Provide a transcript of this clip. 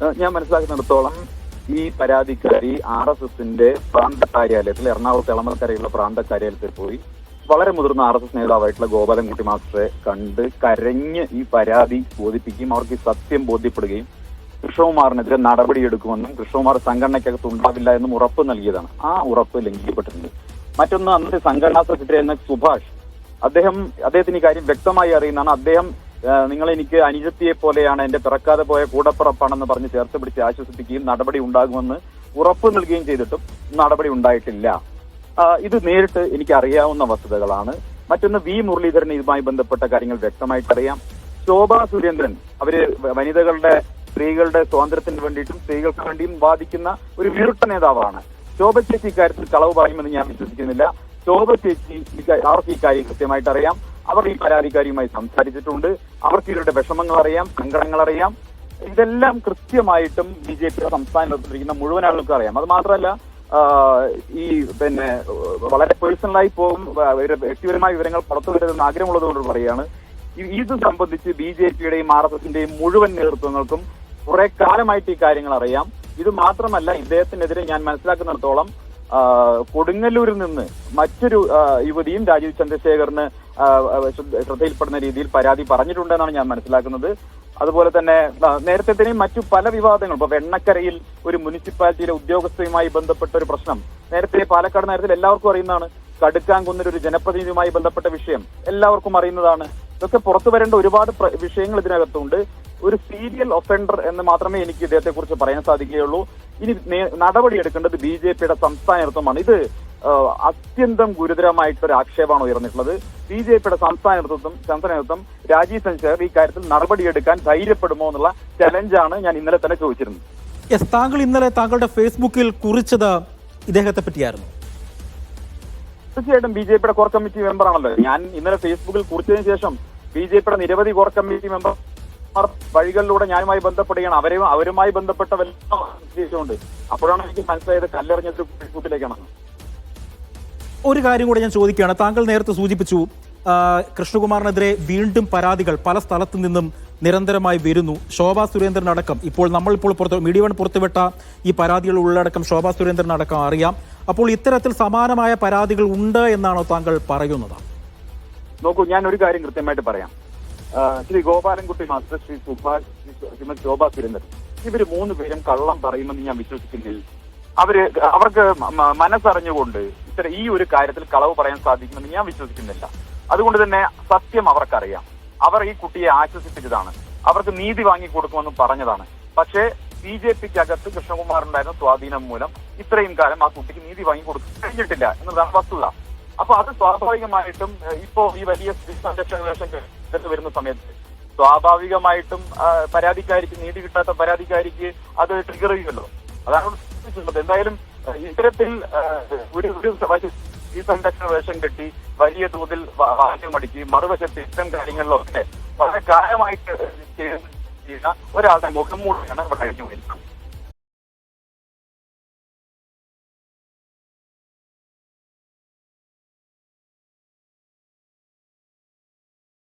ഞാൻ മനസ്സിലാക്കുന്നിടത്തോളം ഈ പരാതിക്കാരി RSSന്റെ പ്രാന്ത കാര്യാലയത്തിൽ എറണാകുളത്ത് എളമക്കരയുള്ള പ്രാന്ത കാര്യാലയത്തിൽ പോയി വളരെ മുതിർന്ന RSS നേതാവായിട്ടുള്ള ഗോപാലൻകുട്ടി മാസ്റ്ററെ കണ്ട് കരഞ്ഞ് ഈ പരാതി ബോധിപ്പിക്കുകയും അവർക്ക് ഈ സത്യം ബോധ്യപ്പെടുകയും കൃഷ്ണകുമാറിനെതിരെ നടപടിയെടുക്കുമെന്നും കൃഷ്ണകുമാർ സംഘടനയ്ക്കകത്ത് ഉണ്ടാവില്ല എന്നും ഉറപ്പ് നൽകിയതാണ്. ആ ഉറപ്പ് ലംഘിക്കപ്പെട്ടിട്ടുണ്ട്. മറ്റൊന്ന്, അന്നത്തെ സംഘടനാ സെക്രട്ടറി എന്ന സുഭാഷ്, അദ്ദേഹത്തിന് ഈ കാര്യം വ്യക്തമായി അറിയുന്നതാണ്. അദ്ദേഹം നിങ്ങൾ എനിക്ക് അനുജത്തിയെ പോലെയാണ്, എന്റെ പിറക്കാതെ പോയ കൂടപ്പിറപ്പാണെന്ന് പറഞ്ഞ് ചേർത്ത് പിടിച്ച് ആശ്വസിപ്പിക്കുകയും നടപടി ഉണ്ടാകുമെന്ന് ഉറപ്പ് നൽകുകയും ചെയ്തിട്ടും നടപടി ഉണ്ടായിട്ടില്ല. ഇത് നേരിട്ട് എനിക്ക് അറിയാവുന്ന വസ്തുതകളാണ്. മറ്റൊന്ന്, വി മുരളീധരൻ ഇതുമായി ബന്ധപ്പെട്ട കാര്യങ്ങൾ വ്യക്തമായിട്ടറിയാം. ശോഭാ സുരേന്ദ്രൻ അവര് വനിതകളുടെ സ്ത്രീകളുടെ സ്വാതന്ത്ര്യത്തിന് വേണ്ടിയിട്ടും സ്ത്രീകൾക്ക് വേണ്ടിയും വാദിക്കുന്ന ഒരു വിരുട്ട നേതാവാണ്. ശോഭ ചേച്ചി ഇക്കാര്യത്തിൽ കളവ് പറയുമെന്ന് ഞാൻ വിശ്വസിക്കുന്നില്ല. ശോഭ ചേച്ചി അവർക്ക് ഈ കാര്യം കൃത്യമായിട്ട് അറിയാം. അവർ ഈ പരാതിക്കാരിയുമായി സംസാരിച്ചിട്ടുണ്ട്. അവർക്ക് ഇവരുടെ വിഷമങ്ങൾ അറിയാം, സങ്കടങ്ങൾ അറിയാം. ഇതെല്ലാം കൃത്യമായിട്ടും BJPയുടെ സംസ്ഥാനത്തിരിക്കുന്ന മുഴുവൻ ആളുകൾക്കും അറിയാം. അത് മാത്രമല്ല, ഈ വളരെ പേഴ്സണലായി പോകും വ്യക്തിപരമായ വിവരങ്ങൾ പുറത്തു വരുമെന്ന് ആഗ്രഹമുള്ളതുകൊണ്ട് പറയുകയാണ്. ഇത് സംബന്ധിച്ച് BJPയുടെയും RSSന്റെയും മുഴുവൻ നേതൃത്വങ്ങൾക്കും കുറെ കാലമായിട്ട് ഈ കാര്യങ്ങൾ അറിയാം. ഇത് മാത്രമല്ല, ഇദ്ദേഹത്തിനെതിരെ ഞാൻ മനസ്സിലാക്കുന്നിടത്തോളം കൊടുങ്ങല്ലൂരിൽ നിന്ന് മറ്റൊരു യുവതിയും രാജീവ് ചന്ദ്രശേഖറിന് ശ്രദ്ധയിൽപ്പെടുന്ന രീതിയിൽ പരാതി പറഞ്ഞിട്ടുണ്ടെന്നാണ് ഞാൻ മനസ്സിലാക്കുന്നത്. അതുപോലെ തന്നെ നേരത്തെ തന്നെയും മറ്റു പല വിവാദങ്ങളും, ഇപ്പൊ വെണ്ണക്കരയിൽ ഒരു മുനിസിപ്പാലിറ്റിയിലെ ഉദ്യോഗസ്ഥയുമായി ബന്ധപ്പെട്ട ഒരു പ്രശ്നം നേരത്തെ പാലക്കാട് നഗരത്തിൽ എല്ലാവർക്കും അറിയുന്നതാണ്. കടുക്കാംകുന്നിൽ ഒരു ജനപ്രതിനിധിയുമായി ബന്ധപ്പെട്ട വിഷയം എല്ലാവർക്കും അറിയുന്നതാണ്. ഇതൊക്കെ പുറത്തു വരേണ്ട ഒരുപാട് വിഷയങ്ങൾ ഇതിനകത്തുണ്ട്. ഒരു സീരിയൽ ഒഫൻഡർ എന്ന് മാത്രമേ എനിക്ക് ഇദ്ദേഹത്തെ കുറിച്ച് പറയാൻ സാധിക്കുകയുള്ളൂ. ഇനി നടപടിയെടുക്കേണ്ടത് BJPയുടെ സംസ്ഥാന നേതൃത്വമാണ്. ഇത് അത്യന്തം ഗുരുതരമായിട്ടൊരു ആക്ഷേപമാണ് ഉയർന്നിട്ടുള്ളത്. BJPയുടെ സംസ്ഥാന നേതൃത്വം രാജീവ് ചന്ദ്രശേഖർ ഈ കാര്യത്തിൽ നടപടിയെടുക്കാൻ ധൈര്യപ്പെടുമോ എന്നുള്ള ചലഞ്ചാണ് ഞാൻ ഇന്നലെ തന്നെ ചോദിച്ചിരുന്നത്. താങ്കൾ ഇന്നലെ താങ്കളുടെ ഫേസ്ബുക്കിൽ കുറിച്ചത് ഇദ്ദേഹത്തെ പറ്റിയായിരുന്നു? തീർച്ചയായിട്ടും BJPയുടെ കോർ കമ്മിറ്റി മെമ്പറാണല്ലോ ഞാൻ. ഇന്നലെ ഫേസ്ബുക്കിൽ കുറിച്ചതിന് ശേഷം BJPയുടെ നിരവധി കോർ കമ്മിറ്റി മെമ്പർ വഴികളിലൂടെ ഞാനുമായി ബന്ധപ്പെടുകയാണ്. അവരുമായി ബന്ധപ്പെട്ട വല്ലുണ്ട്. അപ്പോഴാണ് എനിക്ക് മനസ്സിലായത് കല്ലെറിഞ്ഞത് ഫേസ്ബുക്കിലേക്കാണ്. ഒരു കാര്യം കൂടെ ഞാൻ ചോദിക്കുകയാണ്. താങ്കൾ നേരത്തെ സൂചിപ്പിച്ചു കൃഷ്ണകുമാറിനെതിരെ വീണ്ടും പരാതികൾ പല സ്ഥലത്തു നിന്നും നിരന്തരമായി വരുന്നു. ശോഭാ സുരേന്ദ്രൻ അടക്കം നമ്മളിപ്പോൾ മീഡിയ വൺ പുറത്തുവിട്ട ഈ പരാതികൾ ഉള്ളടക്കം ശോഭാ സുരേന്ദ്രൻ അടക്കം അറിയാം. അപ്പോൾ ഇത്തരത്തിൽ സമാനമായ പരാതികൾ ഉണ്ട് എന്നാണോ താങ്കൾ പറയുന്നത്? നോക്കൂ, ഞാൻ ഒരു കാര്യം കൃത്യമായിട്ട് പറയാം. ശ്രീ ഗോപാലൻകുട്ടി മാസ്റ്റർ, ശ്രീ സുഭാഷ്, ശ്രീമതി ശോഭാ സുരേന്ദ്രൻ, ഇവര് 3 പേരും കള്ളം പറയുമെന്ന് ഞാൻ വിശ്വസിക്കുന്നില്ല. അവർക്ക് മനസ്സറിഞ്ഞുകൊണ്ട് ഈ ഒരു കാര്യത്തിൽ കളവ് പറയാൻ സാധിക്കുമെന്ന് ഞാൻ വിശ്വസിക്കുന്നില്ല. അതുകൊണ്ട് തന്നെ സത്യം അവർക്കറിയാം. അവർ ഈ കുട്ടിയെ ആശ്വസിപ്പിച്ചതാണ്, അവർക്ക് നീതി വാങ്ങിക്കൊടുക്കുമെന്ന് പറഞ്ഞതാണ്. പക്ഷേ BJPക്കകത്ത് കൃഷ്ണകുമാറിനുണ്ടായിരുന്ന സ്വാധീനം മൂലം ഇത്രയും കാലം ആ കുട്ടിക്ക് നീതി വാങ്ങിക്കൊടുക്കാൻ കഴിഞ്ഞിട്ടില്ല എന്നതാണ് വസ്തുത. അപ്പൊ അത് സ്വാഭാവികമായിട്ടും ഇപ്പോ ഈ വലിയ സ്ത്രീ സംരക്ഷണ വേഷം വരുന്ന സമയത്ത് സ്വാഭാവികമായിട്ടും പരാതിക്കാരിക്ക് നീതി കിട്ടാത്ത പരാതിക്കാരിക്ക് അത് ട്രിഗർ ചെയ്യുമല്ലോ. അതാണ് ഉദ്ദേശിച്ചിട്ടുള്ളത്. എന്തായാലും ഇത്തരത്തിൽ ഒരു ഈ സംരക്ഷണ വേഷം കെട്ടി വലിയ തോതിൽ വാദ്യമടിച്ച് മറുവശത്ത് ഇത്തരം കാര്യങ്ങളിലൊക്കെ വളരെ കാലമായിട്ട് ചെയ്യുന്ന ഒരാളുടെ മുഖം മൂടിയാണ് ഇവിടെ കഴിഞ്ഞു വരുന്നത്.